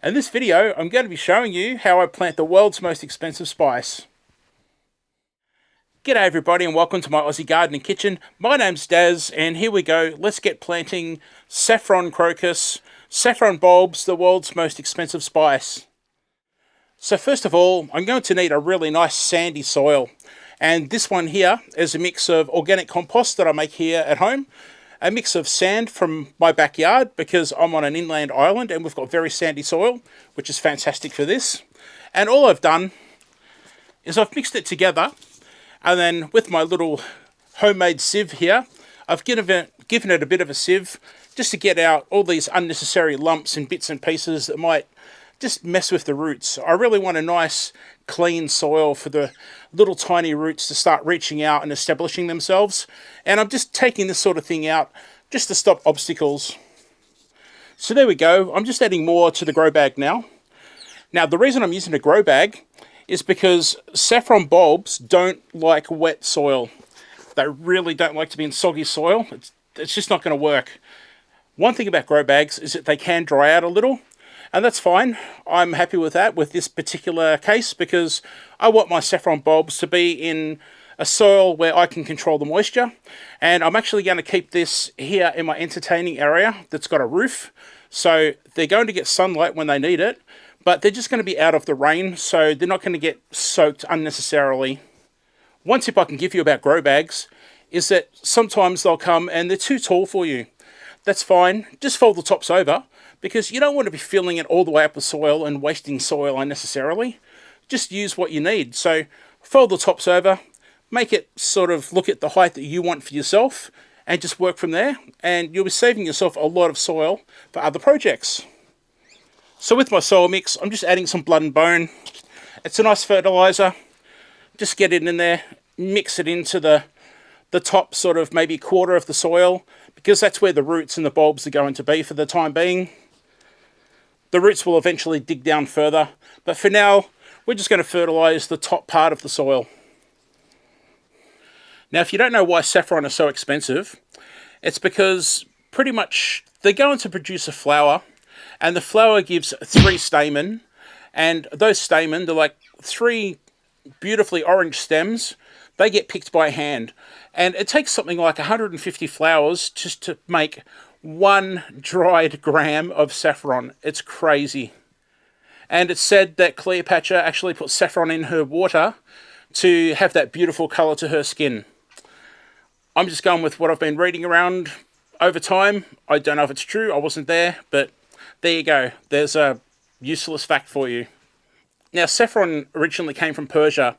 In this video, I'm going to be showing you how I plant the world's most expensive spice. G'day everybody and welcome to my Aussie garden and kitchen. My name's Daz and here we go. Let's get planting saffron crocus, saffron bulbs, the world's most expensive spice. So first of all, I'm going to need a really nice sandy soil. And this one here is a mix of organic compost that I make here at home, a mix of sand from my backyard because I'm on an inland island and we've got very sandy soil, which is fantastic for this. And all I've done is I've mixed it together, and then with my little homemade sieve here, I've given it a bit of a sieve just to get out all these unnecessary lumps and bits and pieces that might just mess with the roots. I really want a nice clean soil for the little tiny roots to start reaching out and establishing themselves. And I'm just taking this sort of thing out just to stop obstacles. So there we go. I'm just adding more to the grow bag now. Now the reason I'm using a grow bag is because saffron bulbs don't like wet soil. They really don't like to be in soggy soil. It's just not going to work. One thing about grow bags is that they can dry out a little. And that's fine. I'm happy with that with this particular case because I want my saffron bulbs to be in a soil where I can control the moisture. And I'm actually going to keep this here in my entertaining area that's got a roof. So they're going to get sunlight when they need it, but they're just going to be out of the rain, so they're not going to get soaked unnecessarily. One tip I can give you about grow bags is that sometimes they'll come and they're too tall for you. That's fine. Just fold the tops over, because you don't want to be filling it all the way up with soil and wasting soil unnecessarily. Just use what you need. So fold the tops over, make it sort of look at the height that you want for yourself, and just work from there, and you'll be saving yourself a lot of soil for other projects. So with my soil mix, I'm just adding some blood and bone. It's a nice fertilizer. Just get it in there, mix it into the top sort of maybe quarter of the soil, because that's where the roots and the bulbs are going to be for the time being. The roots will eventually dig down further, but for now, we're just going to fertilize the top part of the soil. Now, if you don't know why saffron is so expensive, it's because pretty much they're going to produce a flower, and the flower gives 3 stamen, and those stamen, they're like 3 beautifully orange stems. They get picked by hand, and it takes something like 150 flowers just to make 1 dried gram of saffron. It's crazy. And it's said that Cleopatra actually put saffron in her water to have that beautiful colour to her skin. I'm just going with what I've been reading around over time. I don't know if it's true, I wasn't there, but there you go. There's a useless fact for you. Now, saffron originally came from Persia,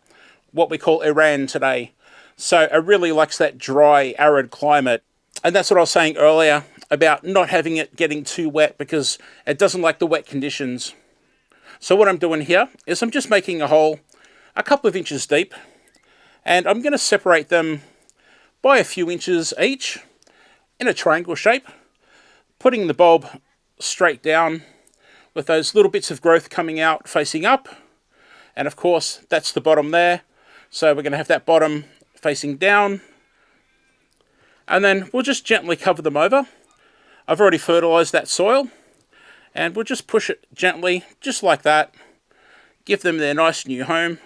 what we call Iran today. So it really likes that dry, arid climate. And that's what I was saying earlier about not having it getting too wet because it doesn't like the wet conditions. So what I'm doing here is I'm just making a hole a couple of inches deep, and I'm going to separate them by a few inches each in a triangle shape, putting the bulb straight down with those little bits of growth coming out facing up. And of course, that's the bottom there. So we're going to have that bottom facing down. And then we'll just gently cover them over. I've already fertilized that soil. And we'll just push it gently, just like that. Give them their nice new home.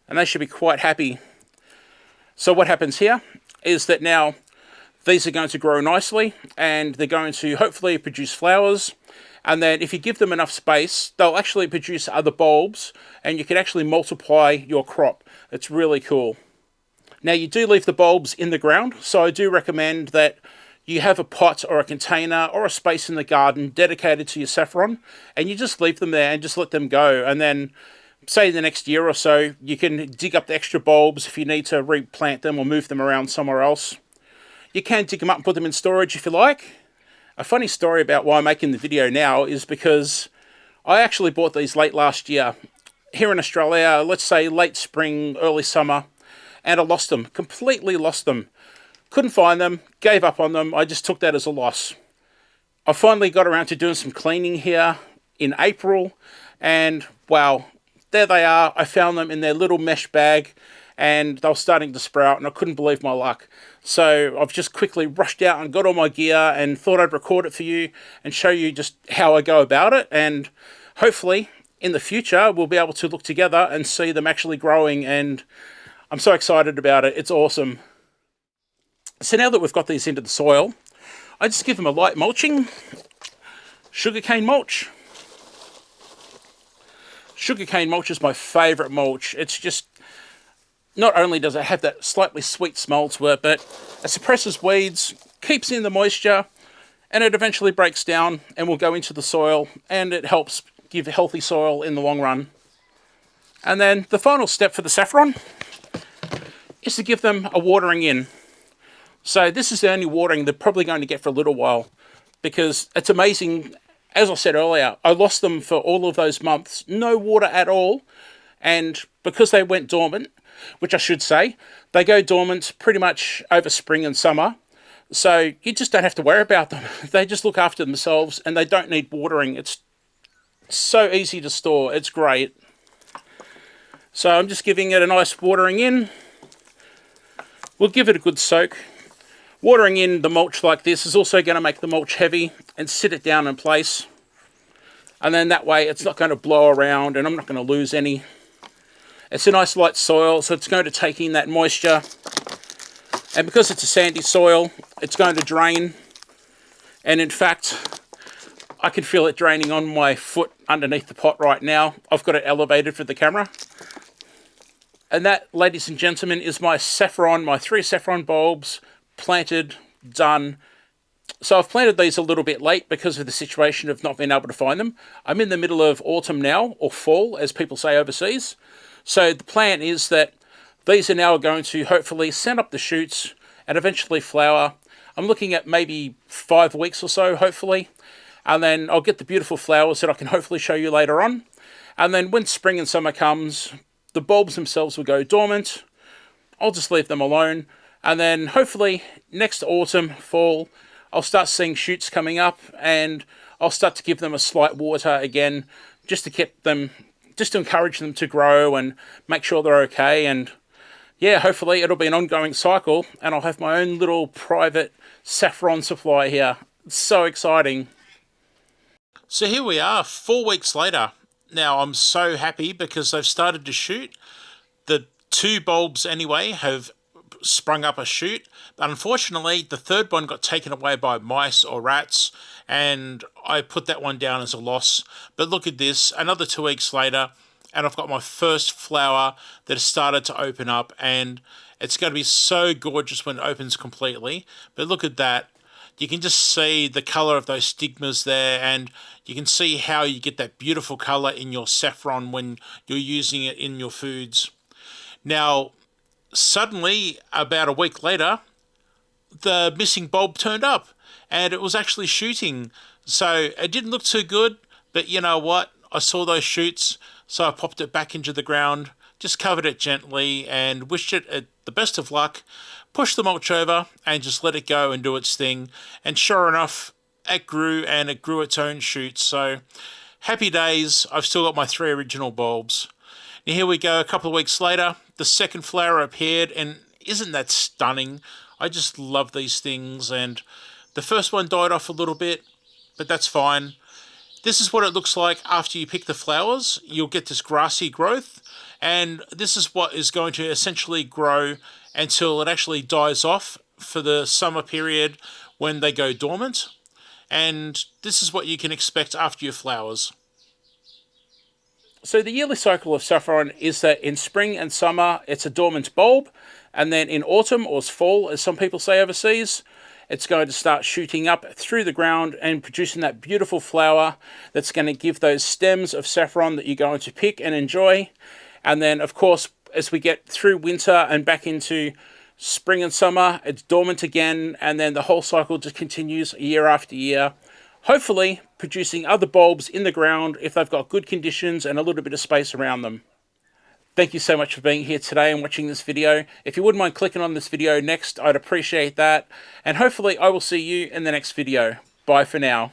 And they should be quite happy. So what happens here is that now these are going to grow nicely, and they're going to hopefully produce flowers. And then if you give them enough space, they'll actually produce other bulbs, and you can actually multiply your crop. It's really cool. Now, you do leave the bulbs in the ground, so I do recommend that you have a pot or a container or a space in the garden dedicated to your saffron, and you just leave them there and just let them go. And then, say the next year or so, you can dig up the extra bulbs if you need to replant them or move them around somewhere else. You can dig them up and put them in storage if you like. A funny story about why I'm making the video now is because I actually bought these late last year here in Australia, let's say late spring, early summer, and I lost them, completely lost them. Couldn't find them, gave up on them, I just took that as a loss. I finally got around to doing some cleaning here in April, and wow, there they are. I found them in their little mesh bag, and they were starting to sprout, and I couldn't believe my luck. So I've just quickly rushed out and got all my gear and thought I'd record it for you and show you just how I go about it. And hopefully in the future, we'll be able to look together and see them actually growing. And I'm so excited about it. It's awesome. So now that we've got these into the soil, I just give them a light mulching. Sugarcane mulch. Sugarcane mulch is my favourite mulch. It's just, not only does it have that slightly sweet smell to it, but it suppresses weeds, keeps in the moisture, and it eventually breaks down and will go into the soil, and it helps give healthy soil in the long run. And then the final step for the saffron is to give them a watering in. So this is the only watering they're probably going to get for a little while, because it's amazing. As I said earlier, I lost them for all of those months, no water at all, and because they went dormant, which I should say, they go dormant pretty much over spring and summer, so you just don't have to worry about them. They just look after themselves and they don't need watering. It's so easy to store, it's great. So I'm just giving it a nice watering in. We'll give it a good soak. Watering in the mulch like this is also going to make the mulch heavy and sit it down in place. And then that way it's not going to blow around and I'm not going to lose any. It's a nice light soil, so it's going to take in that moisture. And because it's a sandy soil, it's going to drain. And in fact, I can feel it draining on my foot underneath the pot right now. I've got it elevated for the camera. And that, ladies and gentlemen, is my saffron, my 3 saffron bulbs, planted, done. So I've planted these a little bit late because of the situation of not being able to find them. I'm in the middle of autumn now, or fall, as people say overseas. So the plan is that these are now going to hopefully send up the shoots and eventually flower. I'm looking at maybe 5 weeks or so, hopefully. And then I'll get the beautiful flowers that I can hopefully show you later on. And then when spring and summer comes, the bulbs themselves will go dormant. I'll just leave them alone. And then hopefully next autumn, fall, I'll start seeing shoots coming up and I'll start to give them a slight water again, just to keep them, just to encourage them to grow and make sure they're okay. And yeah, hopefully it'll be an ongoing cycle and I'll have my own little private saffron supply here. It's so exciting. So here we are, 4 weeks later. Now I'm so happy because they've started to shoot. The 2 bulbs anyway have sprung up a shoot. But unfortunately, the 3rd one got taken away by mice or rats, and I put that one down as a loss. But look at this, another 2 weeks later, and I've got my first flower that has started to open up, and it's going to be so gorgeous when it opens completely. But look at that. You can just see the colour of those stigmas there, and you can see how you get that beautiful colour in your saffron when you're using it in your foods. Now, suddenly, about a week later, the missing bulb turned up and it was actually shooting. So it didn't look too good, but you know what? I saw those shoots, so I popped it back into the ground, just covered it gently and wished it the best of luck, pushed the mulch over and just let it go and do its thing. And sure enough, it grew and it grew its own shoots. So happy days. I've still got my 3 original bulbs. Now here we go, a couple of weeks later, the second flower appeared, and isn't that stunning? I just love these things, and the first one died off a little bit, but that's fine. This is what it looks like after you pick the flowers. You'll get this grassy growth, and this is what is going to essentially grow until it actually dies off for the summer period when they go dormant. And this is what you can expect after your flowers. So the yearly cycle of saffron is that in spring and summer it's a dormant bulb, and then in autumn, or fall as some people say overseas, it's going to start shooting up through the ground and producing that beautiful flower that's going to give those stems of saffron that you're going to pick and enjoy. And then of course, as we get through winter and back into spring and summer, it's dormant again, and then the whole cycle just continues year after year, hopefully producing other bulbs in the ground if they've got good conditions and a little bit of space around them. Thank you so much for being here today and watching this video. If you wouldn't mind clicking on this video next, I'd appreciate that. And hopefully I will see you in the next video. Bye for now.